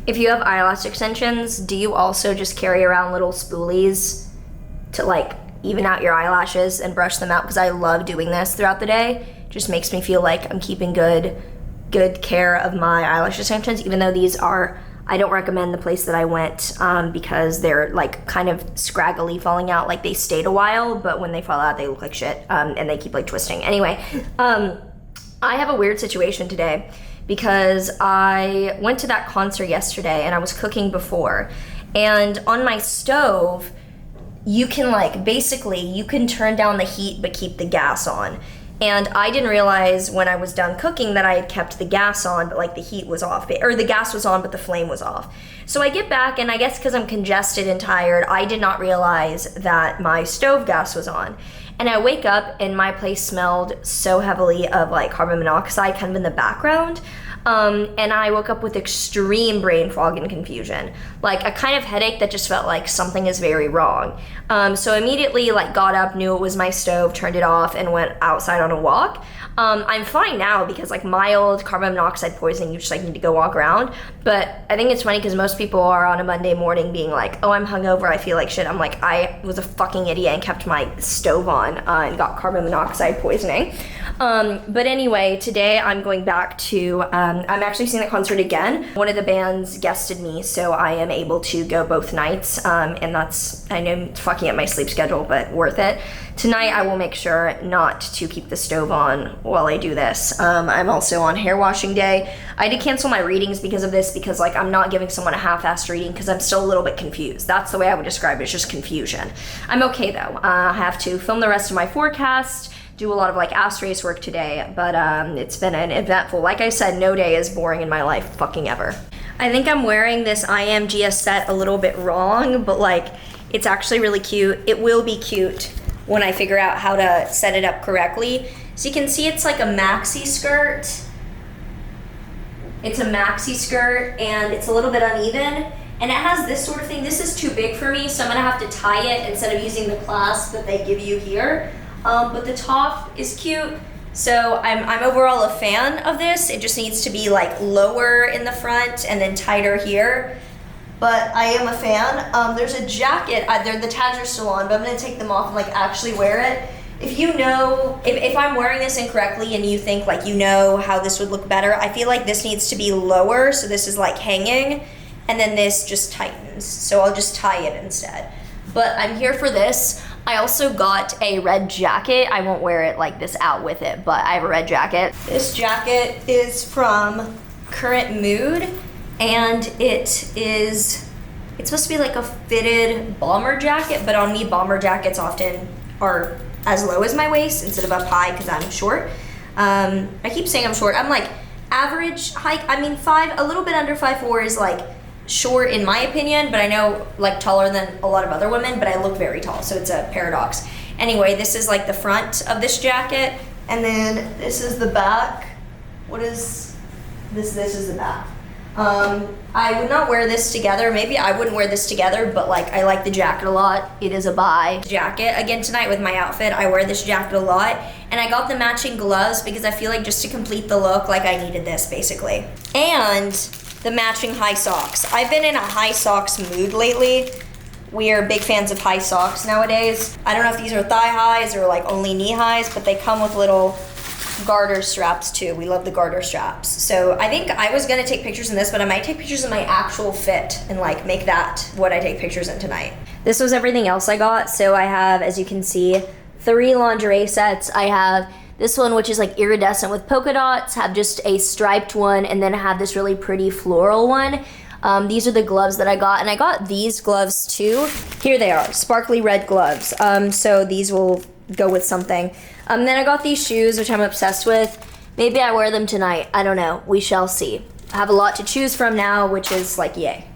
If you have eyelash extensions, do you also just carry around little spoolies to like even out your eyelashes and brush them out? Because I love doing this throughout the day. It just makes me feel like I'm keeping good care of my eyelash extensions, even though these are, I don't recommend the place that I went because they're like kind of scraggly falling out. Like they stayed a while, but when they fall out, they look like shit and they keep like twisting. Anyway, I have a weird situation today because I went to that concert yesterday and I was cooking before, and on my stove, you can like, basically you can turn down the heat but keep the gas on. And I didn't realize when I was done cooking that I had kept the gas on, but like the heat was off, or the gas was on, but the flame was off. So I get back, and I guess because I'm congested and tired, I did not realize that my stove gas was on. And I wake up and my place smelled so heavily of like carbon monoxide kind of in the background. And I woke up with extreme brain fog and confusion, like a kind of headache that just felt like something is very wrong. So immediately like got up, knew it was my stove, turned it off, and went outside on a walk. I'm fine now because like mild carbon monoxide poisoning, you just like need to go walk around. But I think it's funny because most people are on a Monday morning being like, oh, I'm hungover, I feel like shit. I'm like, I was a fucking idiot and kept my stove on and got carbon monoxide poisoning. But anyway, today I'm going back to, I'm actually seeing that concert again. One of the bands guested me, so I am able to go both nights. And that's, I know, fucking up my sleep schedule, but worth it. Tonight I will make sure not to keep the stove on while I do this. I'm also on hair washing day. I did cancel my readings because of this, because like I'm not giving someone a half-assed reading because I'm still a little bit confused. That's the way I would describe it, it's just confusion. I'm okay though. I have to film the rest of my forecast, do a lot of like astrace work today, but it's been an eventful, like I said, no day is boring in my life fucking ever. I think I'm wearing this IMGS set a little bit wrong, but like it's actually really cute. It will be cute when I figure out how to set it up correctly. So you can see it's like a maxi skirt. It's a maxi skirt and it's a little bit uneven. And it has this sort of thing. This is too big for me, so I'm gonna have to tie it instead of using the clasp that they give you here. But the top is cute. So I'm overall a fan of this. It just needs to be like lower in the front and then tighter here. But I am a fan. There's a jacket, the tags are still on, but I'm gonna take them off and like actually wear it. If you know, if I'm wearing this incorrectly and you think like you know how this would look better, I feel like this needs to be lower, so this is like hanging, and then this just tightens. So I'll just tie it instead. But I'm here for this. I also got a red jacket. I won't wear it like this out with it, but I have a red jacket. This jacket is from Current Mood, and it's supposed to be like a fitted bomber jacket, but on me bomber jackets often are as low as my waist instead of up high because I'm short. I keep saying I'm short. I'm like average height. I mean a little bit under 5'4" is like short in my opinion, but I know like taller than a lot of other women, but I look very tall, so it's a paradox. Anyway, this is like the front of this jacket, and then this is the back. What is this? This is the back. I would not wear this together. Maybe I wouldn't wear this together, but like I like the jacket a lot. It is a buy jacket. Again, tonight with my outfit, I wear this jacket a lot, and I got the matching gloves because I feel like just to complete the look, like I needed this basically. And the matching high socks. I've been in a high socks mood lately. We are big fans of high socks nowadays. I don't know if these are thigh highs or like only knee highs, but they come with little garter straps too. We love the garter straps. So I think I was gonna take pictures in this, but I might take pictures in my actual fit and like make that what I take pictures in tonight. This was everything else I got. So I have, as you can see, 3 lingerie sets. I have this one, which is like iridescent with polka dots, have just a striped one, and then I have this really pretty floral one. These are the gloves that I got, and I got these gloves too. Here they are, sparkly red gloves. So these will go with something. Then I got these shoes, which I'm obsessed with. Maybe I wear them tonight, I don't know, we shall see. I have a lot to choose from now, which is like, yay.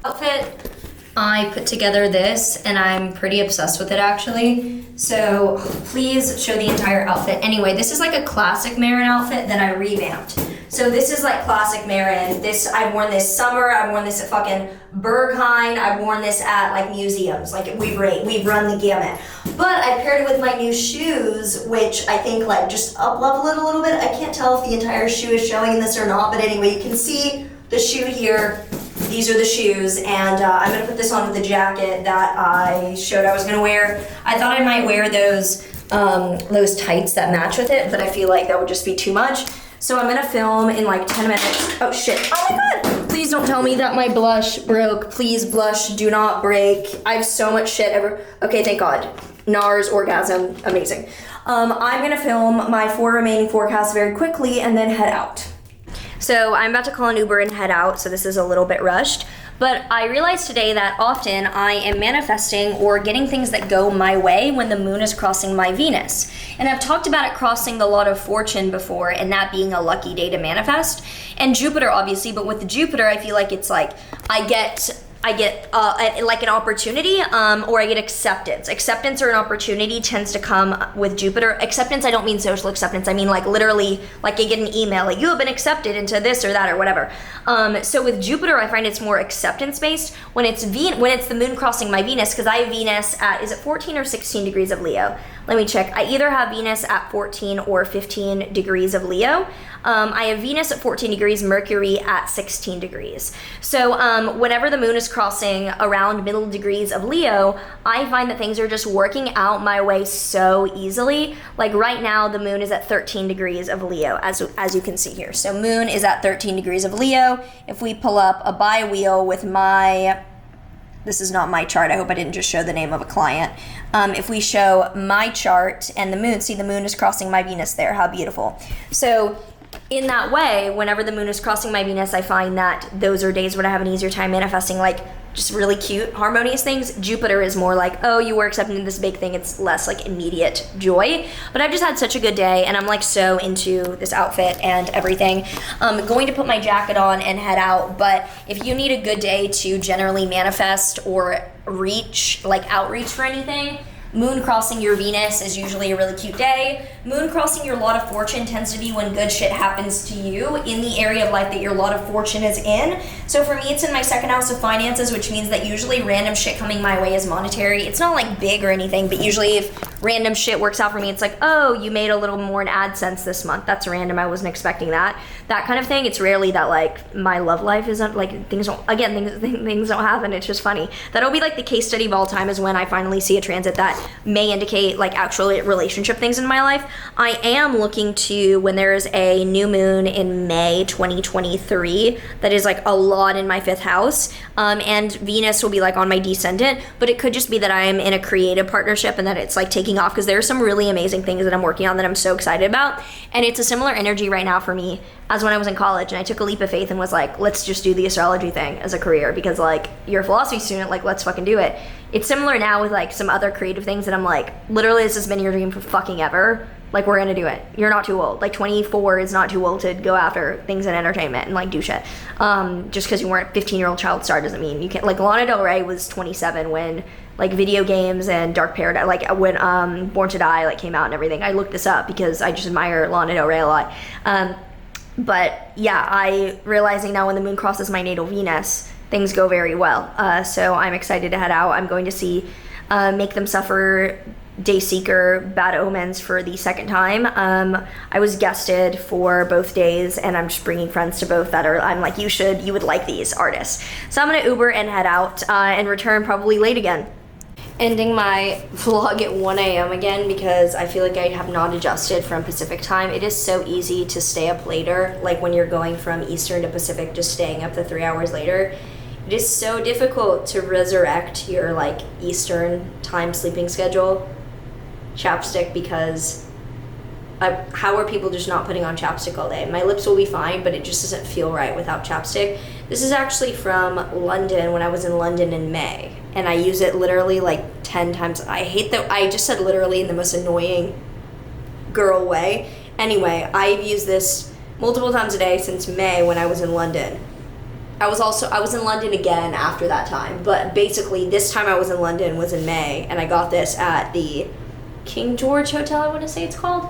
Outfit, I put together this, and I'm pretty obsessed with it actually. So please show the entire outfit. Anyway, this is like a classic Maren outfit that I revamped. So this is like classic Maren. I've worn this summer, I've worn this at fucking Berghain, I've worn this at like museums. Like we've run the gamut. But I paired it with my new shoes, which I think like just up-level it a little bit. I can't tell if the entire shoe is showing in this or not, but anyway, you can see the shoe here. these are the shoes, and I'm gonna put this on with the jacket that I showed I was gonna wear. I thought I might wear those tights that match with it, but I feel like that would just be too much. So I'm gonna film in like 10 minutes. Oh shit, oh my God. Please don't tell me that my blush broke. Please, blush, do not break. I have so much shit ever. Okay, thank God. NARS orgasm, amazing. I'm gonna film my 4 remaining forecasts very quickly and then head out. So I'm about to call an Uber and head out, so this is a little bit rushed. But I realized today that often I am manifesting or getting things that go my way when the moon is crossing my Venus. And I've talked about it crossing the lot of fortune before and that being a lucky day to manifest. And Jupiter, obviously, but with the Jupiter, I feel like it's like I get like an opportunity, or I get acceptance. Acceptance or an opportunity tends to come with Jupiter. Acceptance, I don't mean social acceptance. I mean like literally, like I get an email, like you have been accepted into this or that or whatever. So with Jupiter, I find it's more acceptance based when it's the moon crossing my Venus, because I have Venus at, is it 14 or 16 degrees of Leo? Let me check. I either have Venus at 14 or 15 degrees of Leo. I have Venus at 14 degrees, Mercury at 16 degrees. So whenever the moon is crossing around middle degrees of Leo, I find that things are just working out my way so easily. Like right now, the moon is at 13 degrees of Leo, as you can see here. So moon is at 13 degrees of Leo. If we pull up a bi-wheel with this is not my chart. I hope I didn't just show the name of a client. If we show my chart and the moon, see the moon is crossing my Venus there. How beautiful. So in that way, whenever the moon is crossing my Venus, I find that those are days when I have an easier time manifesting like just really cute, harmonious things. Jupiter is more like, oh, you were accepted in this big thing. It's less like immediate joy. But I've just had such a good day and I'm like so into this outfit and everything. I'm going to put my jacket on and head out. But if you need a good day to generally manifest or outreach for anything, moon crossing your Venus is usually a really cute day. Moon crossing your lot of fortune tends to be when good shit happens to you in the area of life that your lot of fortune is in. So for me, it's in my second house of finances, which means that usually random shit coming my way is monetary. It's not like big or anything, but usually if random shit works out for me, it's like, oh, you made a little more in AdSense this month. That's random. I wasn't expecting that. That kind of thing. It's rarely that like my love life isn't like things don't happen. It's just funny. That'll be like the case study of all time is when I finally see a transit that may indicate like actual relationship things in my life. I am looking to, when there's a new moon in May 2023, that is like a lot in my 5th house, and Venus will be like on my descendant, but it could just be that I'm in a creative partnership and that it's like taking off, because there's some really amazing things that I'm working on that I'm so excited about. And it's a similar energy right now for me as when I was in college and I took a leap of faith and was like, let's just do the astrology thing as a career, because like you're a philosophy student, like let's fucking do it. It's similar now with like some other creative things that I'm like, literally this has been your dream for fucking ever. Like we're gonna do it. You're not too old. Like 24 is not too old to go after things in entertainment and like do shit. Just because you weren't a 15-year-old child star doesn't mean you can't. Like Lana Del Rey was 27 when like video games and Dark Paradise, like when Born to Die like came out and everything. I looked this up because I just admire Lana Del Rey a lot. But yeah, I realizing now when the moon crosses my natal Venus, things go very well. So I'm excited to head out. I'm going to see Make Them Suffer, Dayseeker, Bad Omens for the second time. I was guested for both days and I'm just bringing friends to both that I'm like, you would like these artists. So I'm gonna Uber and head out and return probably late again. Ending my vlog at 1 a.m. again because I feel like I have not adjusted from Pacific time. It is so easy to stay up later, like when you're going from Eastern to Pacific, just staying up the 3 hours later. It is so difficult to resurrect your like Eastern time sleeping schedule. Chapstick, because how are people just not putting on chapstick all day? My lips will be fine, but it just doesn't feel right without chapstick. This is actually from London, when I was in London in May, and I use it literally like 10 times. I hate that I just said literally in the most annoying girl way. Anyway, I've used this multiple times a day since May when I was in London. I was in London again after that time, but basically this time I was in London was in May, and I got this at the King George Hotel, I want to say it's called.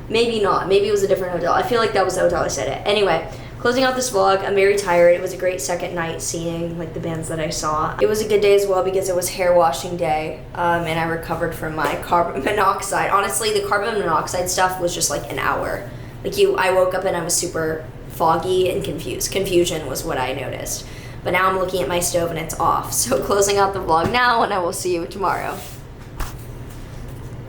Maybe not. Maybe it was a different hotel. I feel like that was the hotel I said it. Anyway, closing out this vlog, I'm very tired. It was a great second night seeing like the bands that I saw. It was a good day as well because it was hair washing day, and I recovered from my carbon monoxide. Honestly, the carbon monoxide stuff was just like an hour. Like I woke up and I was super foggy and confused. Confusion was what I noticed. but now I'm looking at my stove and it's off. So closing out the vlog now, and I will see you tomorrow.